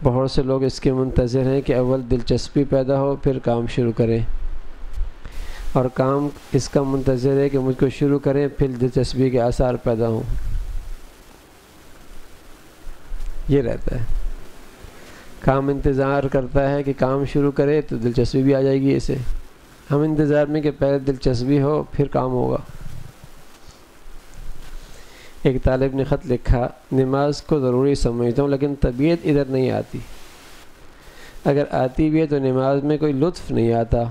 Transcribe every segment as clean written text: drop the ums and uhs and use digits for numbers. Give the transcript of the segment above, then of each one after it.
بہت سے لوگ اس کے منتظر ہیں کہ اول دلچسپی پیدا ہو پھر کام شروع کریں، اور کام اس کا منتظر ہے کہ مجھ کو شروع کریں پھر دلچسپی کے آثار پیدا ہوں۔ یہ رہتا ہے، کام انتظار کرتا ہے کہ کام شروع کرے تو دلچسپی بھی آ جائے گی اسے، ہم انتظار میں کہ پہلے دلچسپی ہو پھر کام ہوگا۔ ایک طالب نے خط لکھا، نماز کو ضروری سمجھتا ہوں لیکن طبیعت ادھر نہیں آتی، اگر آتی بھی ہے تو نماز میں کوئی لطف نہیں آتا۔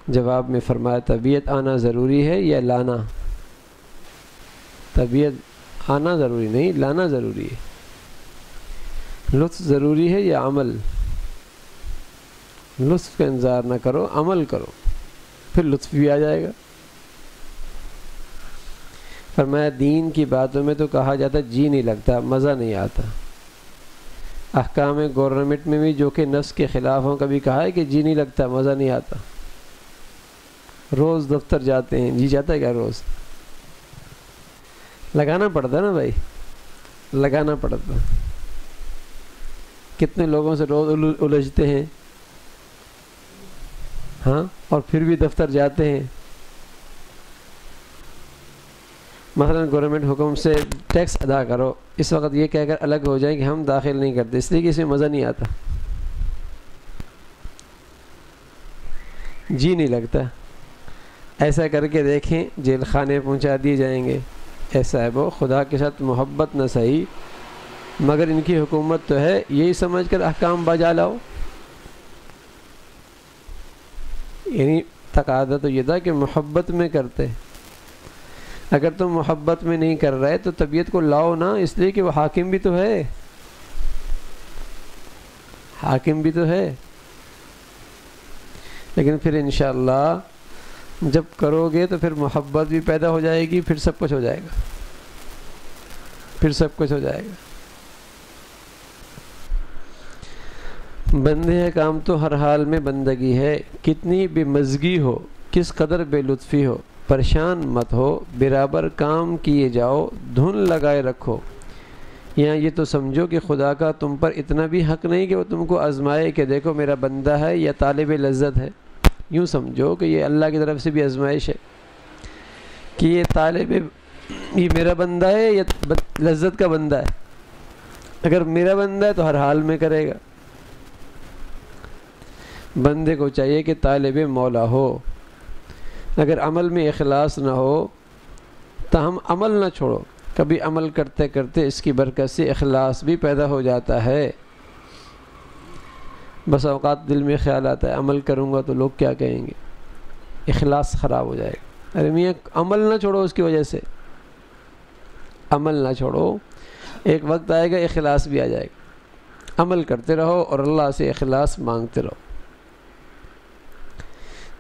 جواب میں فرمایا، طبیعت آنا ضروری ہے یا لانا؟ طبیعت آنا ضروری نہیں، لانا ضروری ہے۔ لطف ضروری ہے یا عمل؟ لطف کا انتظار نہ کرو، عمل کرو، پھر لطف بھی آ جائے گا۔ فرمایا دین کی باتوں میں تو کہا جاتا جی نہیں لگتا، مزہ نہیں آتا۔ احکام گورنمنٹ میں بھی جو کہ نفس کے خلاف ہوں کبھی کہا ہے کہ جی نہیں لگتا، مزہ نہیں آتا؟ روز دفتر جاتے ہیں، جی چاہتا ہے کیا؟ روز لگانا پڑتا نا بھائی، لگانا پڑتا۔ کتنے لوگوں سے روز الجھتے ہیں، ہاں، اور پھر بھی دفتر جاتے ہیں۔ مثلا گورنمنٹ حکم سے ٹیکس ادا کرو، اس وقت یہ کہہ کر الگ ہو جائیں کہ ہم داخل نہیں کرتے، اس لیے کہ اس میں مزہ نہیں آتا، جی نہیں لگتا۔ ایسا کر کے دیکھیں، جیل خانے پہنچا دیے جائیں گے۔ ایسا ہے وہ خدا کے ساتھ محبت نہ صحیح، مگر ان کی حکومت تو ہے، یہی سمجھ کر احکام بجا لاؤ۔ یعنی تقاضا تو یہ تھا کہ محبت میں کرتے، اگر تم محبت میں نہیں کر رہے تو طبیعت کو لاؤ نا، اس لیے کہ وہ حاکم بھی تو ہے، حاکم بھی تو ہے۔ لیکن پھر انشاءاللہ جب کرو گے تو پھر محبت بھی پیدا ہو جائے گی، پھر سب کچھ ہو جائے گا، پھر سب کچھ ہو جائے گا۔ بندے کام تو ہر حال میں بندگی ہے، کتنی بے مزگی ہو، کس قدر بے لطفی ہو، پریشان مت ہو، برابر کام کیے جاؤ، دھن لگائے رکھو۔ یہاں یہ تو سمجھو کہ خدا کا تم پر اتنا بھی حق نہیں کہ وہ تم کو آزمائے کہ دیکھو میرا بندہ ہے یا طالب لذت ہے۔ یوں سمجھو کہ یہ اللہ کی طرف سے بھی آزمائش ہے کہ یہ میرا بندہ ہے یا لذت کا بندہ ہے۔ اگر میرا بندہ ہے تو ہر حال میں کرے گا۔ بندے کو چاہیے کہ طالب مولا ہو، اگر عمل میں اخلاص نہ ہو تاہم عمل نہ چھوڑو، کبھی عمل کرتے کرتے اس کی برکت سے اخلاص بھی پیدا ہو جاتا ہے۔ بس اوقات دل میں خیال آتا ہے عمل کروں گا تو لوگ کیا کہیں گے، اخلاص خراب ہو جائے گا۔ ارے میاں عمل نہ چھوڑو، اس کی وجہ سے عمل نہ چھوڑو، ایک وقت آئے گا اخلاص بھی آ جائے گا۔ عمل کرتے رہو اور اللہ سے اخلاص مانگتے رہو۔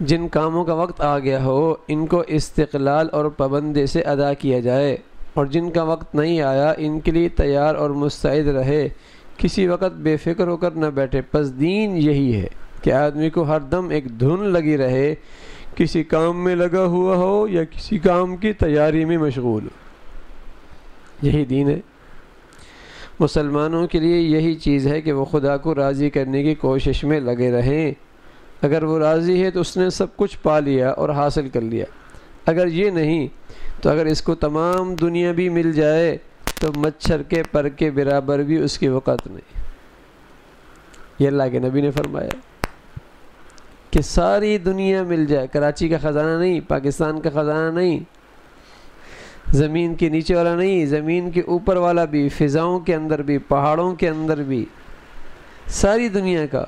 جن کاموں کا وقت آ گیا ہو ان کو استقلال اور پابندی سے ادا کیا جائے، اور جن کا وقت نہیں آیا ان کے لیے تیار اور مستعد رہے، کسی وقت بے فکر ہو کر نہ بیٹھے۔ پس دین یہی ہے کہ آدمی کو ہر دم ایک دھن لگی رہے، کسی کام میں لگا ہوا ہو یا کسی کام کی تیاری میں مشغول ہو، یہی دین ہے۔ مسلمانوں کے لیے یہی چیز ہے کہ وہ خدا کو راضی کرنے کی کوشش میں لگے رہیں۔ اگر وہ راضی ہے تو اس نے سب کچھ پا لیا اور حاصل کر لیا، اگر یہ نہیں تو اگر اس کو تمام دنیا بھی مل جائے تو مچھر کے پر کے برابر بھی اس کی وقت نہیں۔ یہ اللہ کے نبی نے فرمایا کہ ساری دنیا مل جائے، کراچی کا خزانہ نہیں، پاکستان کا خزانہ نہیں، زمین کے نیچے والا نہیں، زمین کے اوپر والا بھی، فضاؤں کے اندر بھی، پہاڑوں کے اندر بھی، ساری دنیا کا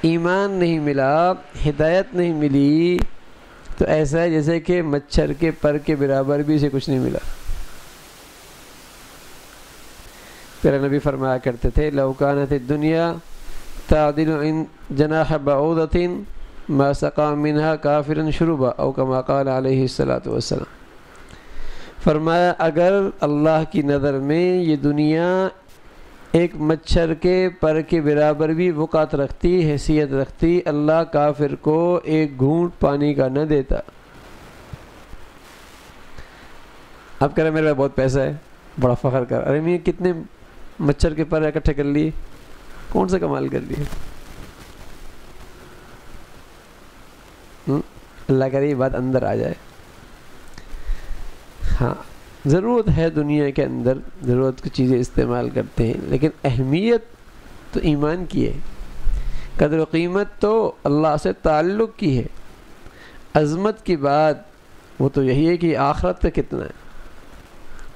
ایمان نہیں ملا، ہدایت نہیں ملی تو ایسا ہے جیسے کہ مچھر کے پر کے برابر بھی اسے کچھ نہیں ملا۔ پیارے نبی فرمایا کرتے تھے لو کانت الدنیا تعدل جناح بعوضۃ ما سقى منها کافرا شربا او کما قال علیہ الصلوۃ والسلام۔ فرمایا اگر اللہ کی نظر میں یہ دنیا ایک مچھر کے پر کے برابر بھی وقعت رکھتی، حیثیت رکھتی، اللہ کافر کو ایک گھونٹ پانی کا نہ دیتا۔ اب کہہ رہے میرے پاس بہت پیسہ ہے، بڑا فخر کر، ارے میں کتنے مچھر کے پر اکٹھے کر لیے، کون سا کمال کر لیے؟ اللہ کرے یہ بات اندر آ جائے۔ ہاں ضرورت ہے دنیا کے اندر، ضرورت کی چیزیں استعمال کرتے ہیں، لیکن اہمیت تو ایمان کی ہے، قدر و قیمت تو اللہ سے تعلق کی ہے۔ عظمت کی بات وہ تو یہی ہے کہ آخرت کا کتنا ہے۔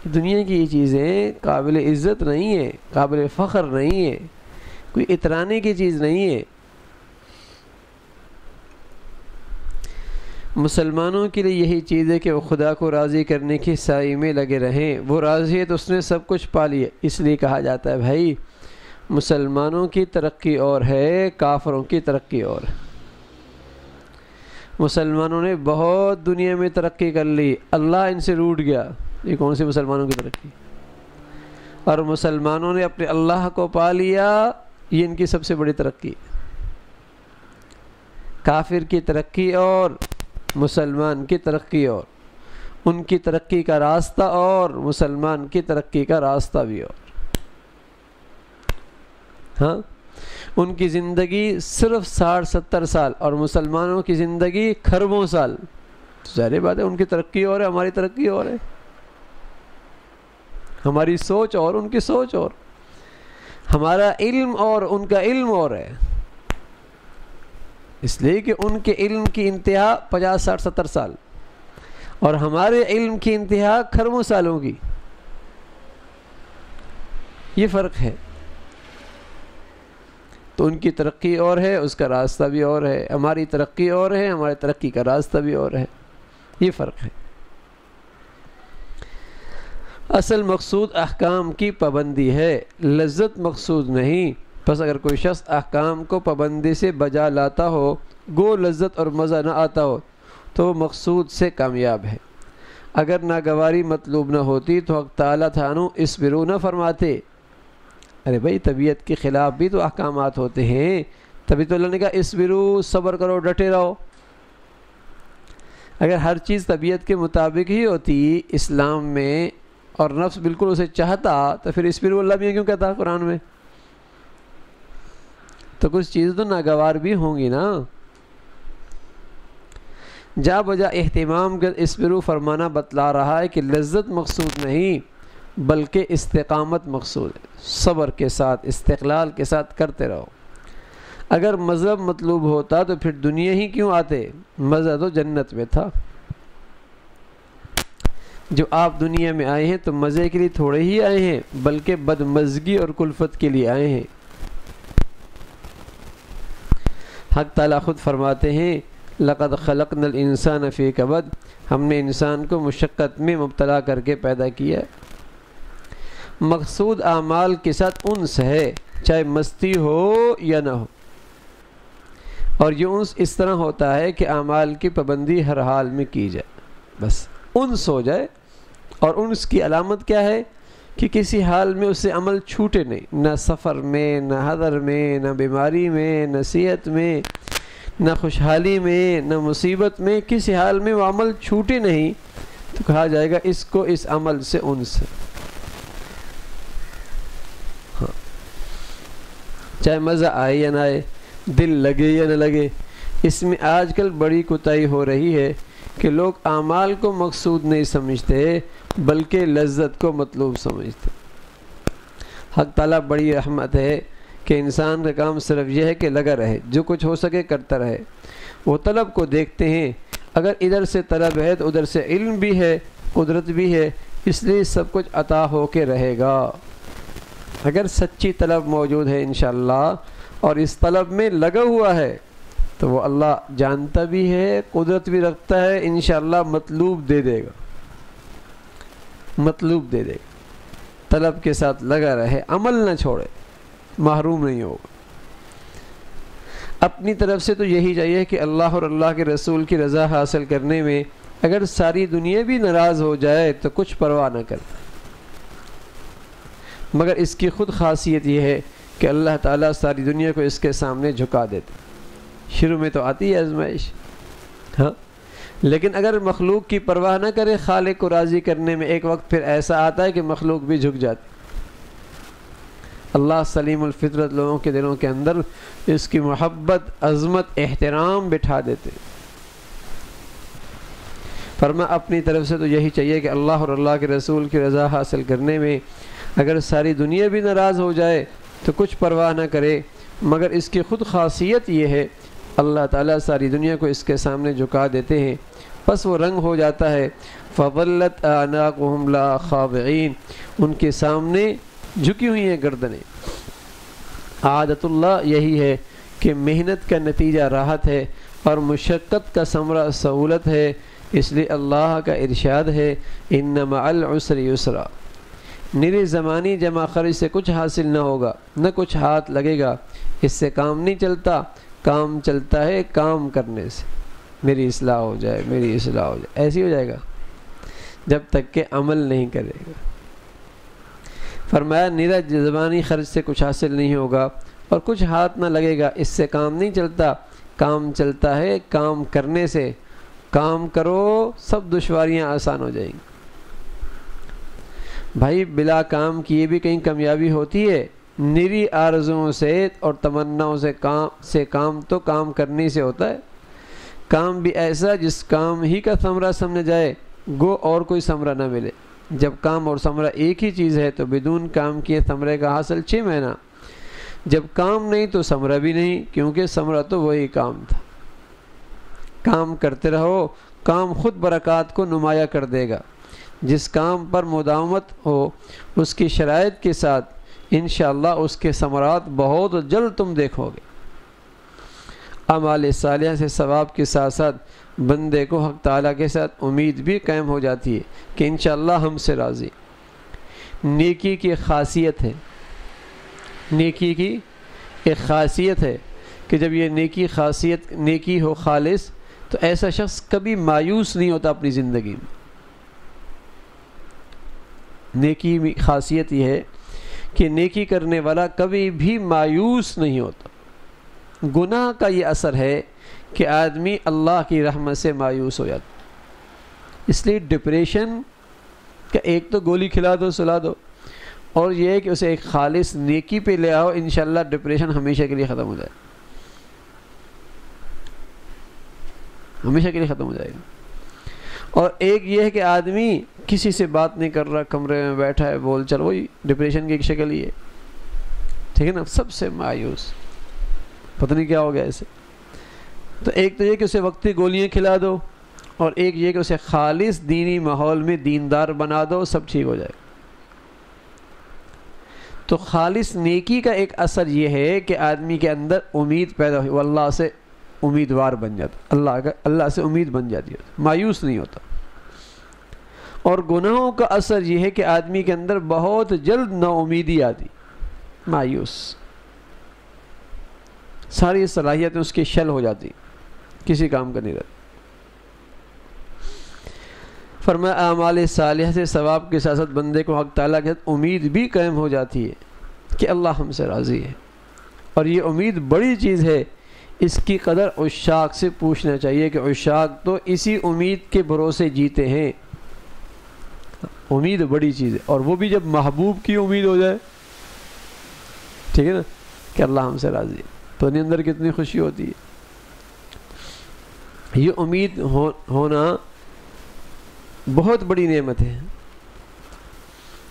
دنیا کی یہ چیزیں قابل عزت نہیں ہے، قابل فخر نہیں ہے، کوئی اترانے کی چیز نہیں ہے۔ مسلمانوں کے لیے یہی چیز ہے کہ وہ خدا کو راضی کرنے کی سعی میں لگے رہیں۔ وہ راضی ہے تو اس نے سب کچھ پا لیا۔ اس لیے کہا جاتا ہے بھائی مسلمانوں کی ترقی اور ہے، کافروں کی ترقی اور ہے۔ مسلمانوں نے بہت دنیا میں ترقی کر لی، اللہ ان سے روٹھ گیا، یہ کون سی مسلمانوں کی ترقی؟ اور مسلمانوں نے اپنے اللہ کو پا لیا، یہ ان کی سب سے بڑی ترقی۔ کافر کی ترقی اور مسلمان کی ترقی اور، ان کی ترقی کا راستہ اور مسلمان کی ترقی کا راستہ بھی اور۔ ہاں ان کی زندگی صرف 60-70 سال اور مسلمانوں کی زندگی کھربوں سال، ظاہر بات ہے ان کی ترقی اور ہے، ہماری ترقی اور ہے، ہماری سوچ اور ان کی سوچ اور، ہمارا علم اور ان کا علم اور ہے۔ اس لیے کہ ان کے علم کی انتہا 50-60-70 سال اور ہمارے علم کی انتہا کھربوں سالوں کی، یہ فرق ہے۔ تو ان کی ترقی اور ہے، اس کا راستہ بھی اور ہے، ہماری ترقی اور ہے، ہماری ترقی کا راستہ بھی اور ہے، یہ فرق ہے۔ اصل مقصود احکام کی پابندی ہے، لذت مقصود نہیں۔ پس اگر کوئی شخص احکام کو پابندی سے بجا لاتا ہو، گو لذت اور مزہ نہ آتا ہو، تو وہ مقصود سے کامیاب ہے۔ اگر ناگواری مطلوب نہ ہوتی تو حق تعالیٰ تھانو اسبرو نہ فرماتے۔ ارے بھائی طبیعت کے خلاف بھی تو احکامات ہوتے ہیں، تبھی تو اللہ نے کہا اسبرو، صبر کرو، ڈٹے رہو۔ اگر ہر چیز طبیعت کے مطابق ہی ہوتی اسلام میں اور نفس بالکل اسے چاہتا تو پھر اسبرو اللہ بھی کیوں کہتا قرآن میں؟ تو کچھ چیز تو ناگوار بھی ہوں گی نا۔ جا بجا اہتمام کا اسبرو فرمانا بتلا رہا ہے کہ لذت مقصود نہیں بلکہ استقامت مقصود ہے۔ صبر کے ساتھ استقلال کے ساتھ کرتے رہو۔ اگر مذہب مطلوب ہوتا تو پھر دنیا ہی کیوں آتے؟ مزہ تو جنت میں تھا۔ جو آپ دنیا میں آئے ہیں تو مزے کے لیے تھوڑے ہی آئے ہیں بلکہ بدمزگی اور کلفت کے لیے آئے ہیں۔ حق تعالیٰ خود فرماتے ہیں لَقَدْ خَلَقْنَا الْإِنسَانَ فِي كَبَدٍ، ہم نے انسان کو مشقت میں مبتلا کر کے پیدا کیا ہے۔ مقصود اعمال کے ساتھ انس ہے، چاہے مستی ہو یا نہ ہو، اور یہ انس اس طرح ہوتا ہے کہ اعمال کی پابندی ہر حال میں کی جائے، بس انس ہو جائے۔ اور انس کی علامت کیا ہے؟ کہ کسی حال میں اسے عمل چھوٹے نہیں، نہ سفر میں، نہ حضر میں، نہ بیماری میں، نہ صحت میں، نہ خوشحالی میں، نہ مصیبت میں، کسی حال میں وہ عمل چھوٹے نہیں، تو کہا جائے گا اس کو اس عمل سے انس ہے۔ ہاں چاہے مزہ آئے یا نہ آئے، دل لگے یا نہ لگے۔ اس میں آج کل بڑی کوتاہی ہو رہی ہے کہ لوگ اعمال کو مقصود نہیں سمجھتے بلکہ لذت کو مطلوب سمجھتے۔ حق تعالیٰ بڑی رحمت ہے کہ انسان کا کام صرف یہ ہے کہ لگا رہے، جو کچھ ہو سکے کرتا رہے۔ وہ طلب کو دیکھتے ہیں، اگر ادھر سے طلب ہے تو ادھر سے علم بھی ہے، قدرت بھی ہے، اس لیے سب کچھ عطا ہو کے رہے گا۔ اگر سچی طلب موجود ہے انشاءاللہ اور اس طلب میں لگا ہوا ہے تو وہ اللہ جانتا بھی ہے، قدرت بھی رکھتا ہے، انشاءاللہ مطلوب دے دے گا، مطلوب دے دے گا۔ طلب کے ساتھ لگا رہے، عمل نہ چھوڑے، محروم نہیں ہوگا۔ اپنی طرف سے تو یہی چاہیے کہ اللہ اور اللہ کے رسول کی رضا حاصل کرنے میں اگر ساری دنیا بھی ناراض ہو جائے تو کچھ پرواہ نہ کرتا، مگر اس کی خود خاصیت یہ ہے کہ اللہ تعالیٰ ساری دنیا کو اس کے سامنے جھکا دیتے۔ شروع میں تو آتی ہے آزمائش، ہاں، لیکن اگر مخلوق کی پرواہ نہ کرے خالق کو راضی کرنے میں، ایک وقت پھر ایسا آتا ہے کہ مخلوق بھی جھک جاتی۔ اللہ سلیم الفطرت لوگوں کے دلوں کے اندر اس کی محبت، عظمت، احترام بٹھا دیتے۔ فرمایا اپنی طرف سے تو یہی چاہیے کہ اللہ اور اللہ کے رسول کی رضا حاصل کرنے میں اگر ساری دنیا بھی ناراض ہو جائے تو کچھ پرواہ نہ کرے، مگر اس کی خود خاصیت یہ ہے اللہ تعالیٰ ساری دنیا کو اس کے سامنے جھکا دیتے ہیں، پس وہ رنگ ہو جاتا ہے۔ فَظَلَّتْ أَعْنَاقُهُمْ لَا خَاضِعِينَ، ان کے سامنے جھکی ہوئی ہیں گردنیں۔ عادت اللہ یہی ہے کہ محنت کا نتیجہ راحت ہے اور مشقت کا ثمرہ سہولت ہے، اس لیے اللہ کا ارشاد ہے اِنَّ مَعَ الْعُسْرِ يُسْرًا۔ نری زمانی جمع خرچ سے کچھ حاصل نہ ہوگا، نہ کچھ ہاتھ لگے گا، اس سے کام نہیں چلتا، کام چلتا ہے کام کرنے سے۔ میری اصلاح ہو جائے، میری اصلاح ہو جائے، ایسی ہو جائے گا جب تک کہ عمل نہیں کرے گا۔ فرمایا نرا زبانی خرچ سے کچھ حاصل نہیں ہوگا اور کچھ ہاتھ نہ لگے گا، اس سے کام نہیں چلتا، کام چلتا ہے کام کرنے سے۔ کام کرو سب دشواریاں آسان ہو جائیں گی۔ بھائی بلا کام کیے بھی کہیں کامیابی ہوتی ہے؟ نری آرزوؤں سے اور تمناؤں سے کام تو کام کرنے سے ہوتا ہے۔ کام بھی ایسا جس کام ہی کا ثمرہ سمجھا جائے، گو اور کوئی ثمرہ نہ ملے۔ جب کام اور ثمرہ ایک ہی چیز ہے تو بدون کام کیے ثمرے کا حاصل 6 مہینہ۔ جب کام نہیں تو ثمرہ بھی نہیں، کیونکہ ثمرہ تو وہی کام تھا۔ کام کرتے رہو، کام خود برکات کو نمایاں کر دے گا۔ جس کام پر مداومت ہو اس کی شرائط کے ساتھ انشاءاللہ اس کے ثمرات بہت جلد تم دیکھو گے۔ اعمال صالحہ سے ثواب کے ساتھ ساتھ بندے کو حق تعالیٰ کے ساتھ امید بھی قائم ہو جاتی ہے کہ انشاءاللہ ہم سے راضی۔ نیکی کی خاصیت ہے، نیکی کی ایک خاصیت ہے کہ جب یہ نیکی ہو خالص تو ایسا شخص کبھی مایوس نہیں ہوتا اپنی زندگی میں۔ نیکی میں خاصیت یہ ہے کہ نیکی کرنے والا کبھی بھی مایوس نہیں ہوتا۔ گناہ کا یہ اثر ہے کہ آدمی اللہ کی رحمت سے مایوس ہو جاتا، اس لیے ڈپریشن کا ایک تو گولی کھلا دو سلا دو، اور یہ ہے کہ اسے ایک خالص نیکی پہ لے آؤ، انشاءاللہ ڈپریشن ہمیشہ کے لیے ختم ہو جائے، ہمیشہ کے لیے ختم ہو جائے گا۔ اور ایک یہ ہے کہ آدمی کسی سے بات نہیں کر رہا، کمرے میں بیٹھا ہے، بول چل، وہی ڈپریشن کی ایک شکل ہی ہے، ٹھیک ہے نا، سب سے مایوس، پتہ نہیں کیا ہو گیا اسے۔ تو ایک تو یہ کہ اسے وقتی گولیاں کھلا دو، اور ایک یہ کہ اسے خالص دینی ماحول میں دیندار بنا دو، سب ٹھیک ہو جائے۔ تو خالص نیکی کا ایک اثر یہ ہے کہ آدمی کے اندر امید پیدا ہوئی، وہ اللہ سے امیدوار بن جاتا، اللہ سے امید بن جاتی ہے، مایوس نہیں ہوتا۔ اور گناہوں کا اثر یہ ہے کہ آدمی کے اندر بہت جلد نا امیدی آتی، مایوس، ساری صلاحیتیں اس کی شل ہو جاتی، کسی کام کا نہیں رہتا۔ فرمایا اعمال صالحہ سے ثواب کے ساتھ ساتھ بندے کو حق تعالیٰ کے ساتھ امید بھی قائم ہو جاتی ہے کہ اللہ ہم سے راضی ہے، اور یہ امید بڑی چیز ہے۔ اس کی قدر عشاق سے پوچھنا چاہیے کہ عشاق تو اسی امید کے بھروسے جیتے ہیں۔ امید بڑی چیز ہے، اور وہ بھی جب محبوب کی امید ہو جائے، ٹھیک ہے نا، کہ اللہ ہم سے راضی ہے، تو انہیں اندر کتنی خوشی ہوتی ہے۔ یہ امید ہونا بہت بڑی نعمت ہے۔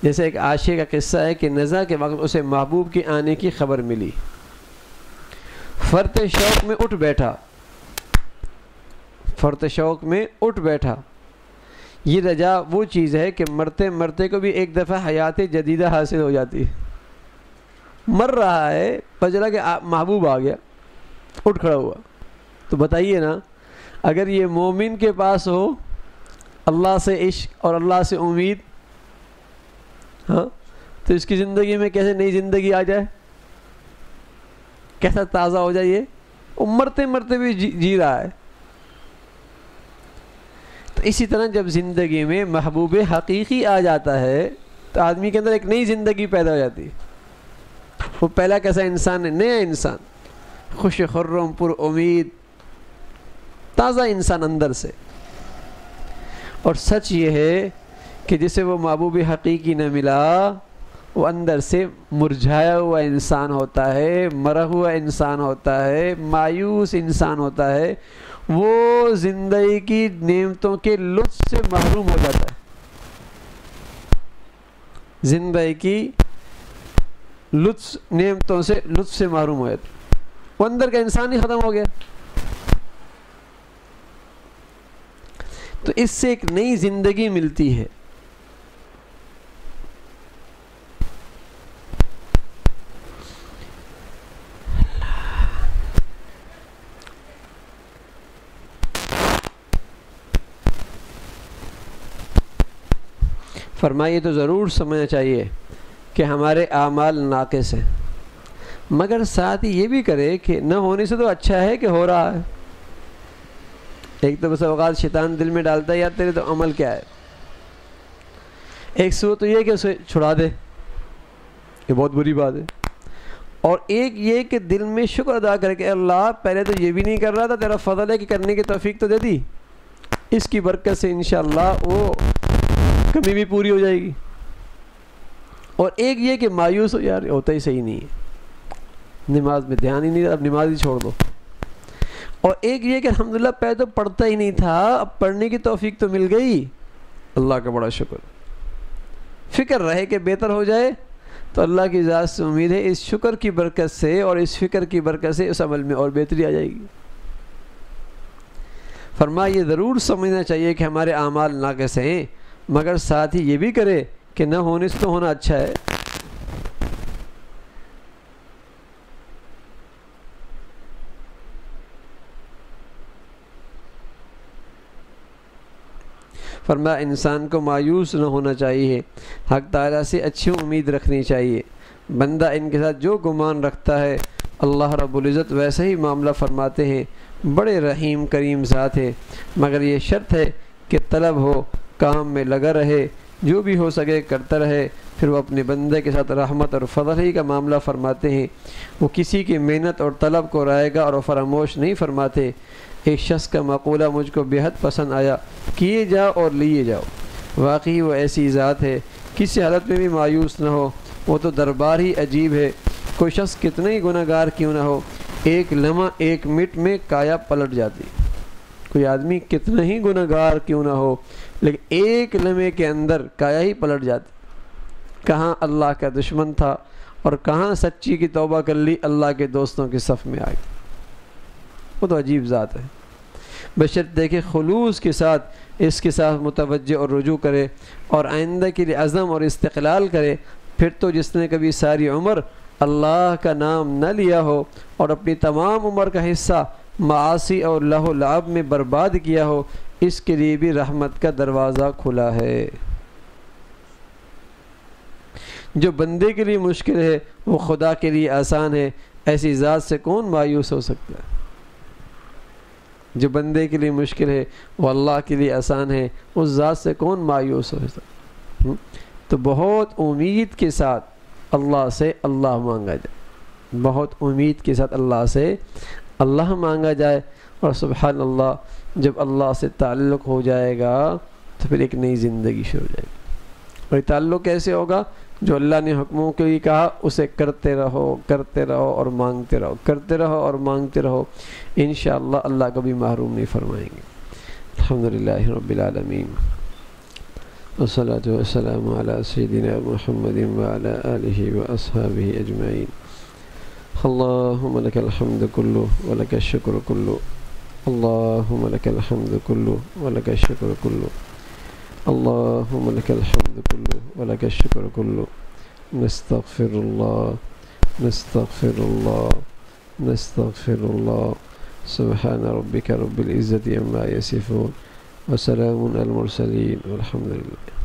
جیسے ایک عاشق کا قصہ ہے کہ نزع کے وقت اسے محبوب کے آنے کی خبر ملی، فرط شوق میں اٹھ بیٹھا۔ یہ رجا وہ چیز ہے کہ مرتے مرتے کو بھی ایک دفعہ حیات جدیدہ حاصل ہو جاتی ہے۔ مر رہا ہے، پتہ چلا کہ محبوب آ گیا، اٹھ کھڑا ہوا۔ تو بتائیے نا، اگر یہ مومن کے پاس ہو اللہ سے عشق اور اللہ سے امید، ہاں، تو اس کی زندگی میں کیسے نئی زندگی آ جائے، کیسا تازہ ہو جائے۔ وہ مرتے مرتے بھی جی رہا ہے۔ تو اسی طرح جب زندگی میں محبوب حقیقی آ جاتا ہے تو آدمی کے اندر ایک نئی زندگی پیدا ہو جاتی ہے۔ وہ پہلا کیسا انسان ہے، نیا انسان، خوش خرم پر امید، تازہ انسان اندر سے۔ اور سچ یہ ہے کہ جسے وہ محبوب حقیقی نہ ملا وہ اندر سے مرجھایا ہوا انسان ہوتا ہے، مرا ہوا انسان ہوتا ہے، مایوس انسان ہوتا ہے، وہ زندگی کی نعمتوں کے لطف سے محروم ہو جاتا ہے، زندگی کی نعمتوں سے لطف سے محروم ہو جاتا ہے، وہ اندر کا انسان ہی ختم ہو گیا۔ تو اس سے ایک نئی زندگی ملتی ہے۔ فرمائیے تو ضرور سمجھنا چاہیے کہ ہمارے اعمال ناقص ہیں، مگر ساتھ ہی یہ بھی کرے کہ نہ ہونے سے تو اچھا ہے کہ ہو رہا ہے۔ ایک تو بس اوقات شیطان دل میں ڈالتا ہے یار تیرے تو عمل کیا ہے، ایک صورت تو یہ کہ اسے چھڑا دے، یہ بہت بری بات ہے، اور ایک یہ کہ دل میں شکر ادا کر کے اللہ پہلے تو یہ بھی نہیں کر رہا تھا، تیرا فضل ہے کہ کرنے کی توفیق تو دے دی، اس کی برکت سے انشاءاللہ وہ کمی بھی پوری ہو جائے گی۔ اور ایک یہ کہ مایوس ہو یار ہوتا ہی صحیح نہیں ہے، نماز میں دھیان ہی نہیں رہا، اب نماز ہی چھوڑ دو۔ اور ایک یہ کہ الحمدللہ پہلے تو پڑھتا ہی نہیں تھا، اب پڑھنے کی توفیق تو مل گئی، اللہ کا بڑا شکر۔ فکر رہے کہ بہتر ہو جائے تو اللہ کی ذات سے امید ہے اس شکر کی برکت سے اور اس فکر کی برکت سے اس عمل میں اور بہتری آ جائے گی۔ فرمایا یہ ضرور سمجھنا چاہیے کہ ہمارے اعمال ناقص ہیں، مگر ساتھ ہی یہ بھی کرے کہ نہ ہونے سے تو ہونا اچھا ہے۔ فرمایا انسان کو مایوس نہ ہونا چاہیے، حق تعالیٰ سے اچھی امید رکھنی چاہیے۔ بندہ ان کے ساتھ جو گمان رکھتا ہے اللہ رب العزت ویسا ہی معاملہ فرماتے ہیں، بڑے رحیم کریم ذات ہے، مگر یہ شرط ہے کہ طلب ہو، کام میں لگا رہے، جو بھی ہو سکے کرتا رہے۔ پھر وہ اپنے بندے کے ساتھ رحمت اور فضل ہی کا معاملہ فرماتے ہیں، وہ کسی کی محنت اور طلب کو رائے گا اور فراموش نہیں فرماتے۔ ایک شخص کا مقولہ مجھ کو بے حد پسند آیا، کیے جاؤ اور لیے جاؤ۔ واقعی وہ ایسی ذات ہے کسی حالت میں بھی مایوس نہ ہو، وہ تو دربار ہی عجیب ہے۔ کوئی شخص کتنے ہی گناہ گار کیوں نہ ہو، ایک لمحہ ایک منٹ میں کایا پلٹ جاتی۔ کوئی آدمی کتنا ہی گناہ گار کیوں نہ ہو، لیکن ایک لمحے کے اندر کایا ہی پلٹ جاتی۔ کہاں اللہ کا دشمن تھا اور کہاں سچی کی توبہ کر لی، اللہ کے دوستوں کے صف میں آ گئی۔ وہ تو عجیب ذات ہے، بشرط دیکھے خلوص کے ساتھ اس کے ساتھ متوجہ اور رجوع کرے اور آئندہ کے لیے عزم اور استقلال کرے۔ پھر تو جس نے کبھی ساری عمر اللہ کا نام نہ لیا ہو اور اپنی تمام عمر کا حصہ معاصی اور لہو لعب میں برباد کیا ہو، اس کے لیے بھی رحمت کا دروازہ کھلا ہے۔ جو بندے کے لیے مشکل ہے وہ خدا کے لیے آسان ہے، ایسی ذات سے کون مایوس ہو سکتا ہے؟ جو بندے کے لیے مشکل ہے وہ اللہ کے لیے آسان ہے، اس ذات سے کون مایوس ہو سکتا ہے؟ تو بہت امید کے ساتھ اللہ سے اللہ مانگا جائے، بہت امید کے ساتھ اللہ سے اللہ مانگا جائے، اور سبحان اللہ جب اللہ سے تعلق ہو جائے گا تو پھر ایک نئی زندگی شروع ہو جائے گی۔ اور یہ تعلق کیسے ہوگا؟ جو اللہ نے حکموں کے لیے کہا اسے کرتے رہو اور مانگتے رہو، کرتے رہو اور مانگتے رہو، انشاءاللہ اللہ کبھی محروم نہیں فرمائیں گے۔ الحمدللہ رب العالمین، والصلاة والسلام علی سیدنا محمد وعلی آلہ واصحابہ اجمعین۔ اللہم لک الحمد کلہ ولک الشکر کلہ، اللہم لک الحمد کلہ ولک الشکر کلہ، اللہم لک الحمد کلہ ولک الشکر کلہ۔ نستغفر اللہ نستغفر اللہ نستغفر اللہ۔ سبحان ربک رب العزت عما یصفون وسلام علی المرسلین والحمد للہ۔